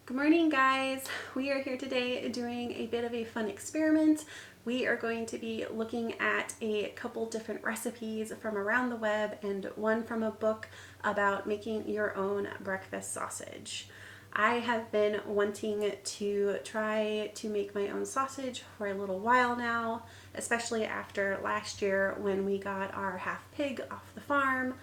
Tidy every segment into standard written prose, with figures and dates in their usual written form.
Good morning, guys. We are here today doing a bit of a fun experiment. We are going to be looking at a couple different recipes from around the web and one from a book about making your own breakfast sausage. I have been wanting to try to make my own sausage for a little while now, especially after last year when we got our half pig off the farm.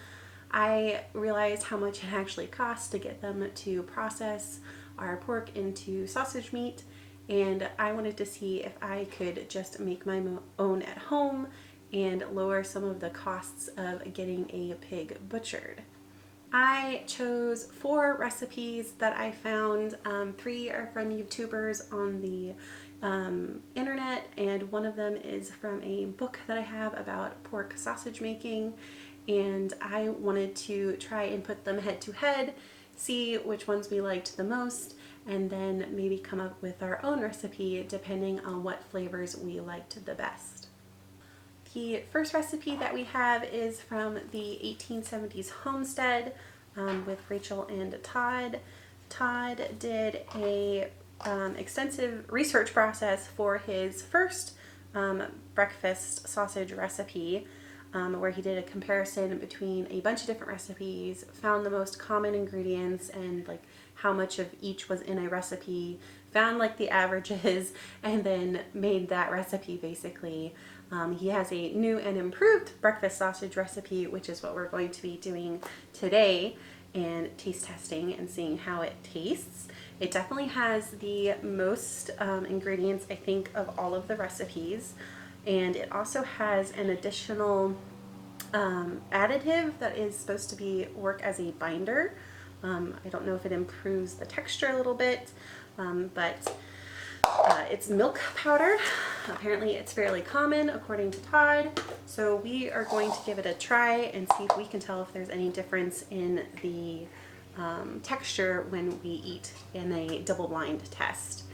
I realized how much it actually costs to get them to process our pork into sausage meat, and I wanted to see if I could just make my own at home and lower some of the costs of getting a pig butchered. I chose 4 recipes that I found. 3 are from YouTubers on the internet, and one of them is from a book that I have about pork sausage making, and I wanted to try and put them head to head, see which ones we liked the most, and then maybe come up with our own recipe depending on what flavors we liked the best. The first recipe that we have is from the 1870's Homestead with Rachel and Todd. Todd did a extensive research process for his first breakfast sausage recipe, where he did a comparison between a bunch of different recipes, found the most common ingredients and like how much of each was in a recipe, found like the averages, and then made that recipe basically. He has a new and improved breakfast sausage recipe, which is what we're going to be doing today, and taste testing and seeing how it tastes. It definitely has the most ingredients, I think, of all of the recipes. And it also has an additional additive that is supposed to work as a binder. I don't know if it improves the texture a little bit, but it's milk powder. Apparently it's fairly common according to Todd. So we are going to give it a try and see if we can tell if there's any difference in the texture when we eat in a double-blind test.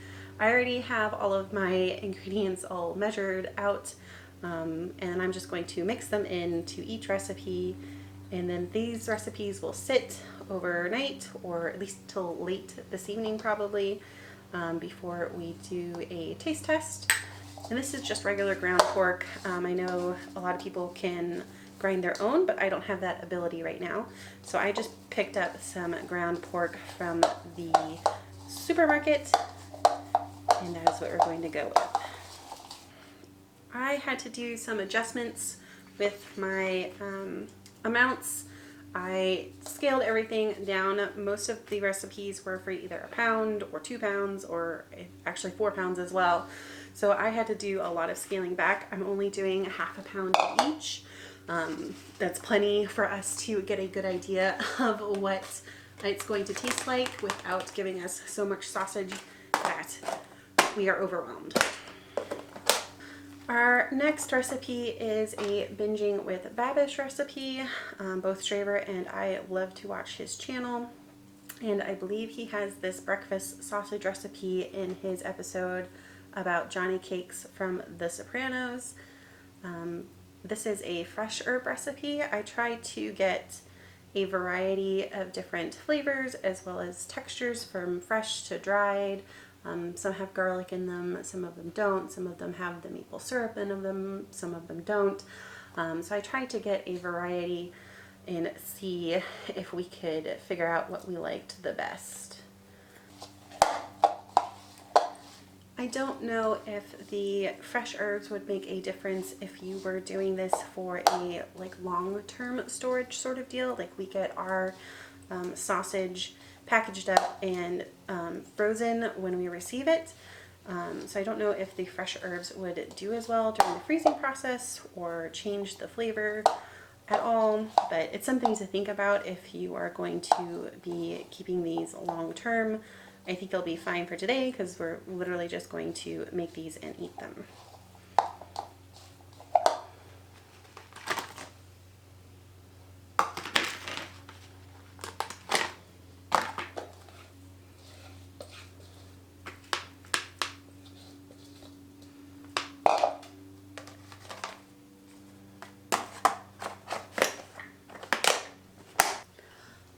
I already have all of my ingredients all measured out, and I'm just going to mix them into each recipe, and then these recipes will sit overnight, or at least till late this evening probably, before we do a taste test. And this is just regular ground pork. I know a lot of people can grind their own, but I don't have that ability right now. So I just picked up some ground pork from the supermarket, and that is what we're going to go with. I had to do some adjustments with my amounts. I scaled everything down. Most of the recipes were for either a pound or 2 pounds, or actually 4 pounds as well. So I had to do a lot of scaling back. I'm only doing ½ a pound each. That's plenty for us to get a good idea of what it's going to taste like without giving us so much sausage that we are overwhelmed. Our next recipe is a binging with Babish recipe. Both Straver and I love to watch his channel, and I believe he has this breakfast sausage recipe in his episode about Johnny Cakes from The Sopranos. This is a fresh herb recipe. I try to get a variety of different flavors as well as textures from fresh to dried. Some have garlic in them, some of them don't, some of them have the maple syrup in them, some of them don't. So I tried to get a variety and see if we could figure out what we liked the best. I don't know if the fresh herbs would make a difference if you were doing this for a long-term storage sort of deal. Like we get our sausage packaged up and frozen when we receive it. So I don't know if the fresh herbs would do as well during the freezing process or change the flavor at all, but it's something to think about if you are going to be keeping these long term. I think they'll be fine for today because we're literally just going to make these and eat them.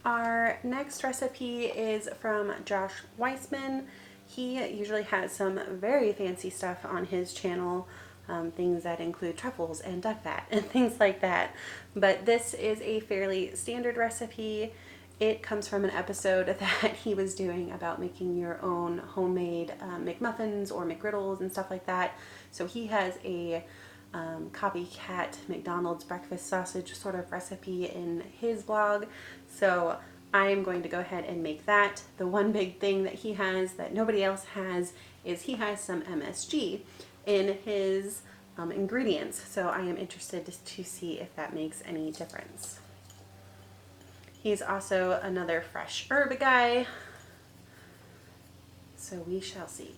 Our next recipe is from Josh Weisman. He usually has some very fancy stuff on his channel, things that include truffles and duck fat and things like that. But this is a fairly standard recipe. It comes from an episode that he was doing about making your own homemade McMuffins or McGriddles and stuff like that. So he has a copycat McDonald's breakfast sausage sort of recipe in his blog. So I'm going to go ahead and make that. The one big thing that he has that nobody else has is he has some MSG in his ingredients. So I am interested to see if that makes any difference. He's also another fresh herb guy. So we shall see.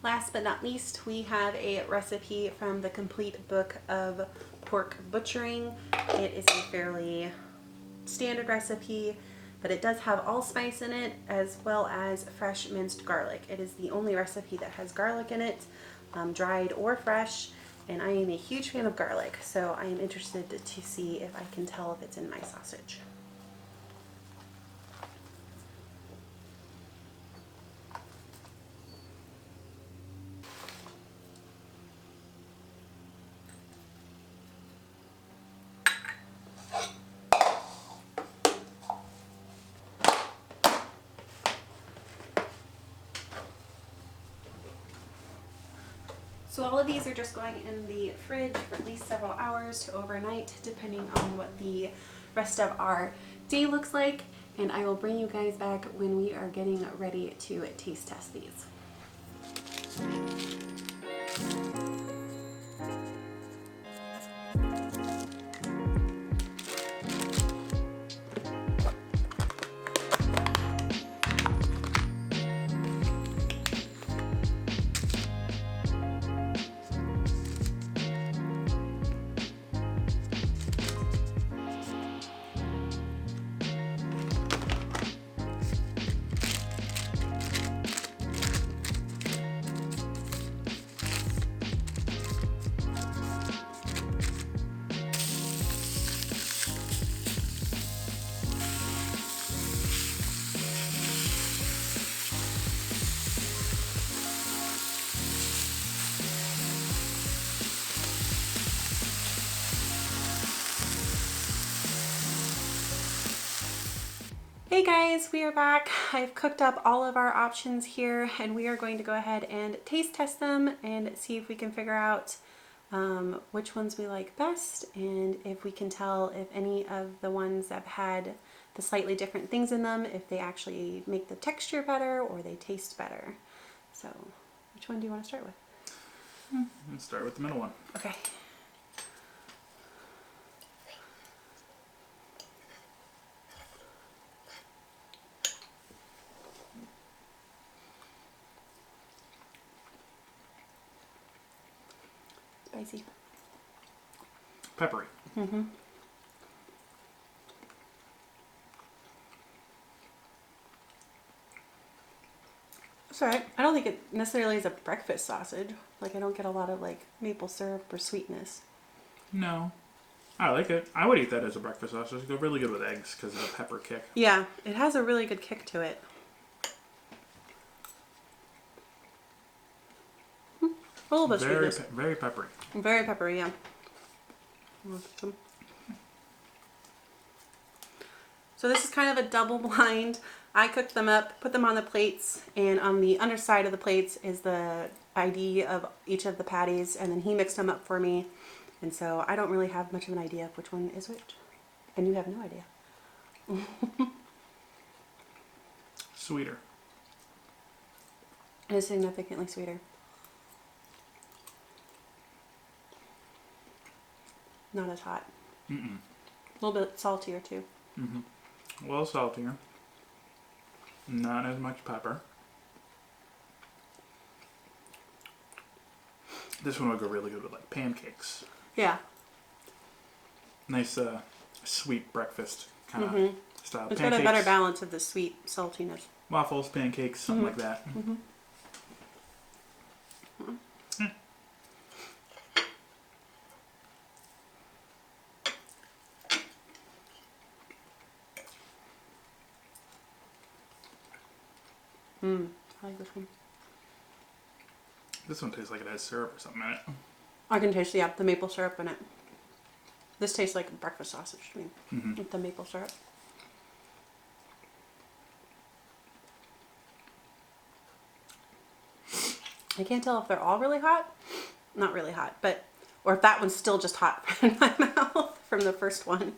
Last but not least, we have a recipe from the complete book of pork butchering. It is a fairly standard recipe, but it does have allspice in it as well as fresh minced garlic. It is the only recipe that has garlic in it, dried or fresh, and I am a huge fan of garlic, so I am interested to see if I can tell if it's in my sausage. So all of these are just going in the fridge for at least several hours to overnight, depending on what the rest of our day looks like. And I will bring you guys back when we are getting ready to taste test these. Hey guys, we are back. I've cooked up all of our options here and we are going to go ahead and taste test them and see if we can figure out which ones we like best and if we can tell if any of the ones that have had the slightly different things in them, if they actually make the texture better or they taste better. So which one do you want to start with? Let's start with the middle one. Okay. Spicy. Peppery. Mm-hmm. It's alright. I don't think it necessarily is a breakfast sausage. Like I don't get a lot of like maple syrup or sweetness. No. I like it. I would eat that as a breakfast sausage. It'd go really good with eggs because of the pepper kick. Yeah, it has a really good kick to it. A little bit of sweetness. Very peppery. Very peppery, yeah. So this is kind of a double blind. I cooked them up, put them on the plates, and on the underside of the plates is the ID of each of the patties, and then he mixed them up for me. And so I don't really have much of an idea of which one is which. And you have no idea. Sweeter. It is significantly sweeter. Not as hot. Mm-mm. A little bit saltier too. Mm-hmm. A little saltier. Not as much pepper. This one would go really good with like pancakes. Yeah, Nice sweet breakfast kind of style. It's Pancakes, got a better balance of the sweet saltiness. waffles, pancakes, something like that. I like this one. This one tastes like it has syrup or something in it. I can taste the maple syrup in it. This tastes like breakfast sausage to me, with the maple syrup. I can't tell if they're all really hot. Not really hot, but or if that one's still just hot in my mouth from the first one.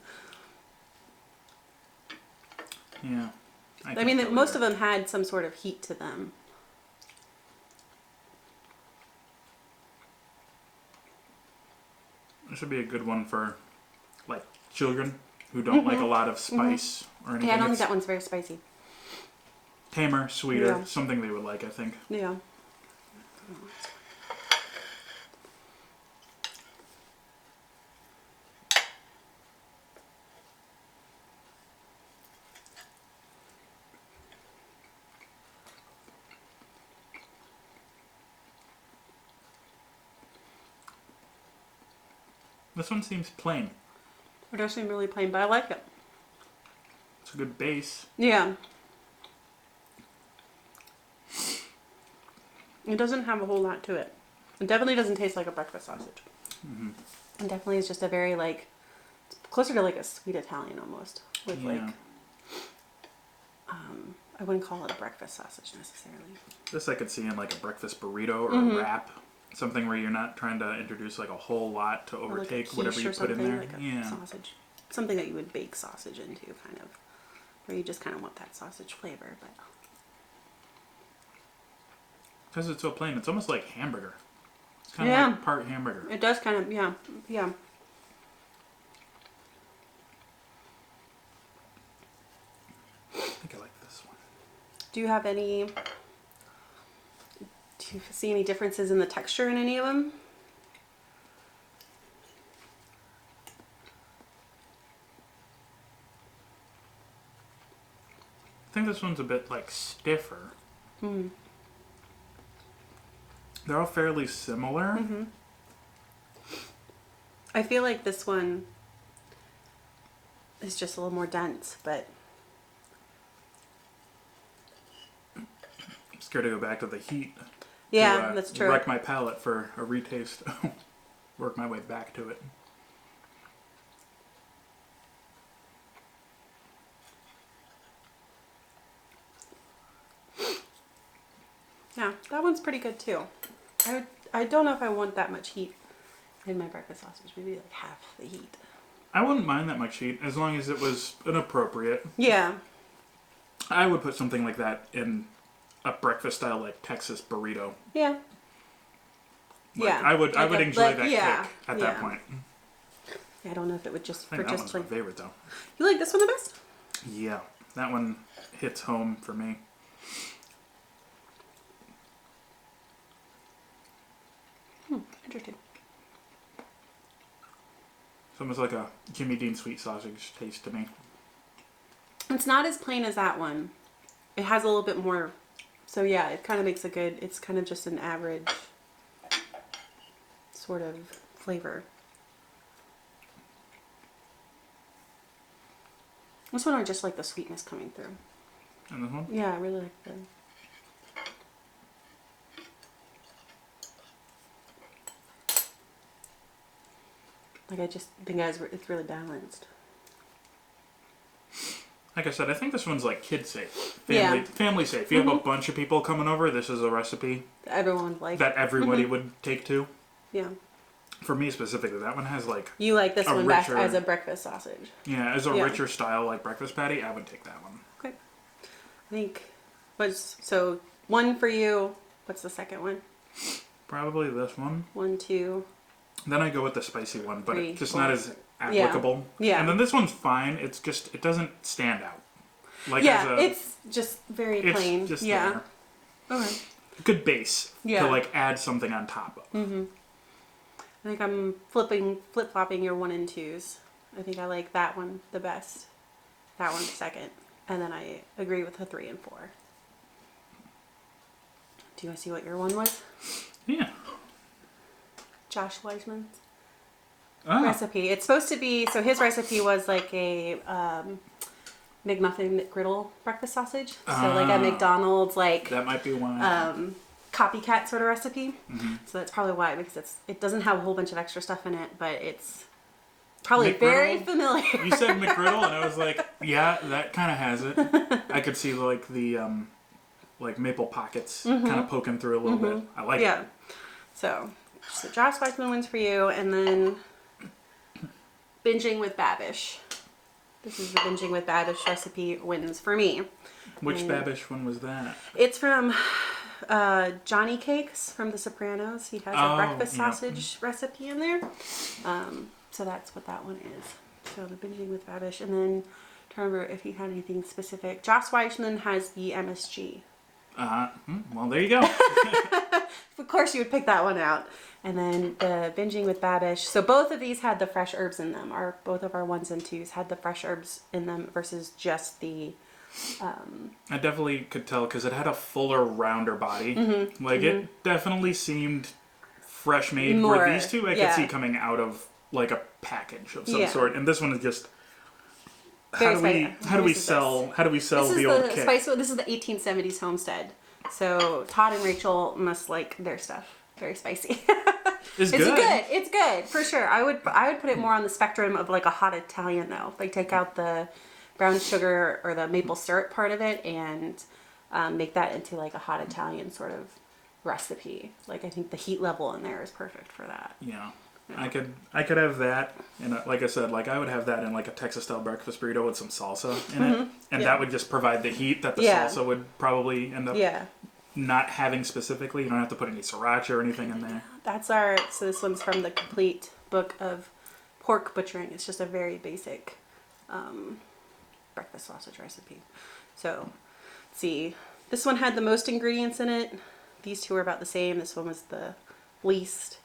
Yeah. I mean, most of them had some sort of heat to them. This would be a good one for, like, children who don't like a lot of spice or anything. Yeah, I don't think that one's very spicy. Tamer, sweeter, Yeah. something they would like, I think. Yeah. This one seems plain. It does seem really plain, but I like it. It's a good base. Yeah. It doesn't have a whole lot to it. It definitely doesn't taste like a breakfast sausage. It definitely is just a very, like, it's closer to like a sweet Italian almost. With like, I wouldn't call it a breakfast sausage necessarily. This I could see in like a breakfast burrito or a wrap. Something where you're not trying to introduce like a whole lot to overtake like whatever you put in there. Like a sausage. Something that you would bake sausage into, kind of. Where you just kind of want that sausage flavor, but... Because it's so plain, it's almost like hamburger. It's kind of like part hamburger. It does kind of, yeah. I think I like this one. Do you have any... Do you see any differences in the texture in any of them? I think this one's a bit like stiffer. They're all fairly similar. I feel like this one is just a little more dense, but... I'm scared to go back to the heat. Yeah, that's true. Wreck my palate for a retaste. Work my way back to it. Yeah, that one's pretty good too. I don't know if I want that much heat in my breakfast sausage. Maybe like half the heat. I wouldn't mind that much heat as long as it was an appropriate. Yeah. I would put something like that in a breakfast style like Texas burrito. Yeah. Like, yeah. I would enjoy that kick at that point. I don't know if it would just I think that one's my favorite though. You like this one the best? Yeah, that one hits home for me. Interesting. It's almost like a Jimmy Dean sweet sausage taste to me. It's not as plain as that one. It has a little bit more. So yeah, it kind of makes a good, it's kind of just an average sort of flavor. This one I just like the sweetness coming through. And this one? Yeah, I really like the... Like I just think it's really balanced. Like I said, I think this one's like kid safe, family safe. You have a bunch of people coming over. This is a recipe everyone would like that everybody would take to. Yeah. For me specifically, that one has like you like this one best richer, as a breakfast sausage. Yeah, as a richer style like breakfast patty, I would take that one. Okay. I think so one for you. What's the second one? Probably this one. 1, 2. Then I go with the spicy one, but 3, it's just 4. not as applicable. Yeah. And then this one's fine. It's just, it doesn't stand out. Like it's just very plain. It's just there. Okay. Good base to like add something on top of. I think I'm flip-flopping your 1 and 2s. I think I like that one the best. That one second. And then I agree with the 3 and 4. Do you want to see what your one was? Yeah. Josh Weisman's recipe. It's supposed to be, so his recipe was like a McMuffin McGriddle breakfast sausage. So like a McDonald's like that might be one. Copycat sort of recipe. Mm-hmm. So that's probably why, because it doesn't have a whole bunch of extra stuff in it, but it's probably McGriddle? very familiar. You said McGriddle, and I was like, yeah, that kind of has it. I could see like the like maple pockets kind of poking through a little bit. I like it. So Josh Weissman wins for you, and then Binging with Babish. This is the Binging with Babish recipe wins for me. Which Babish one was that? It's from Johnny Cakes from The Sopranos. He has a breakfast sausage recipe in there. So that's what that one is. So the Binging with Babish. And then, I don't remember if he had anything specific. Josh Weissman has the MSG. Well, there you go. Of course you would pick that one out. And then the Binging with Babish. So both of these had the fresh herbs in them. Both of our 1s and 2s had the fresh herbs in them versus just the... I definitely could tell because it had a fuller, rounder body. It definitely seemed fresh made. More, where these two I could see coming out of like a package of some sort, and this one is just. How do we sell the old kit? This is the 1870's Homestead. So Todd and Rachel must like their stuff. Very spicy. It's good for sure. I would put it more on the spectrum of like a hot Italian though. Like take out the brown sugar or the maple syrup part of it and make that into like a hot Italian sort of recipe. Like I think the heat level in there is perfect for that. Yeah. I could have that, and like I said, like I would have that in like a Texas style breakfast burrito with some salsa in it, and that would just provide the heat that the salsa would probably end up not having specifically. You don't have to put any sriracha or anything in there. So this one's from the complete book of pork butchering. It's just a very basic breakfast sausage recipe. So let's see, this one had the most ingredients in it. These two are about the same. This one was the least.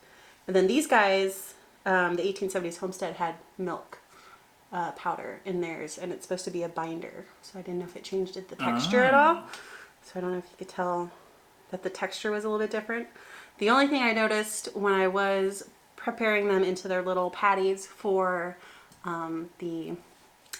And then these guys, the 1870's Homestead had milk powder in theirs, and it's supposed to be a binder. So I didn't know if it changed the texture at all. So I don't know if you could tell that the texture was a little bit different. The only thing I noticed when I was preparing them into their little patties for the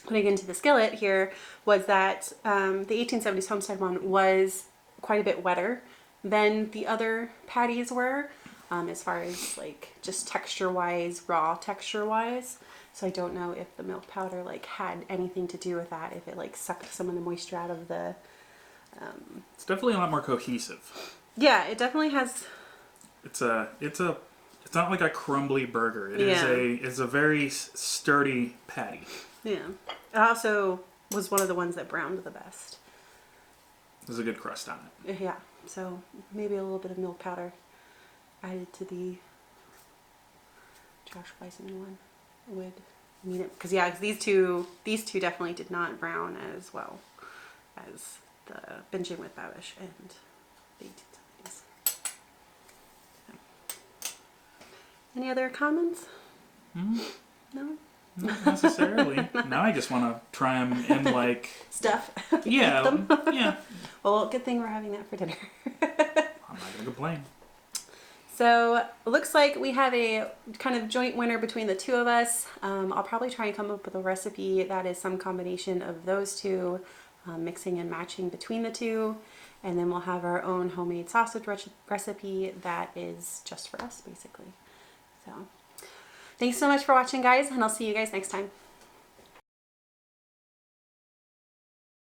putting into the skillet here was that the 1870's Homestead one was quite a bit wetter than the other patties were. As far as like just texture wise, raw texture wise. So I don't know if the milk powder like had anything to do with that, if it like sucked some of the moisture out of the... It's definitely a lot more cohesive. Yeah, it definitely has... It's not like a crumbly burger. It's a very sturdy patty. Yeah. It also was one of the ones that browned the best. There's a good crust on it. Yeah, so maybe a little bit of milk powder added to the Josh Weissman one would mean it, because these two definitely did not brown as well as the Binging with Babish and the 1870's. So. Any other comments? No? Not necessarily. Now I just want to try them in like stuff. Yeah, yeah. Well, good thing we're having that for dinner. I'm not gonna complain. So it looks like we have a kind of joint winner between the two of us. I'll probably try and come up with a recipe that is some combination of those two, mixing and matching between the two. And then we'll have our own homemade sausage recipe that is just for us, basically. So thanks so much for watching, guys, and I'll see you guys next time.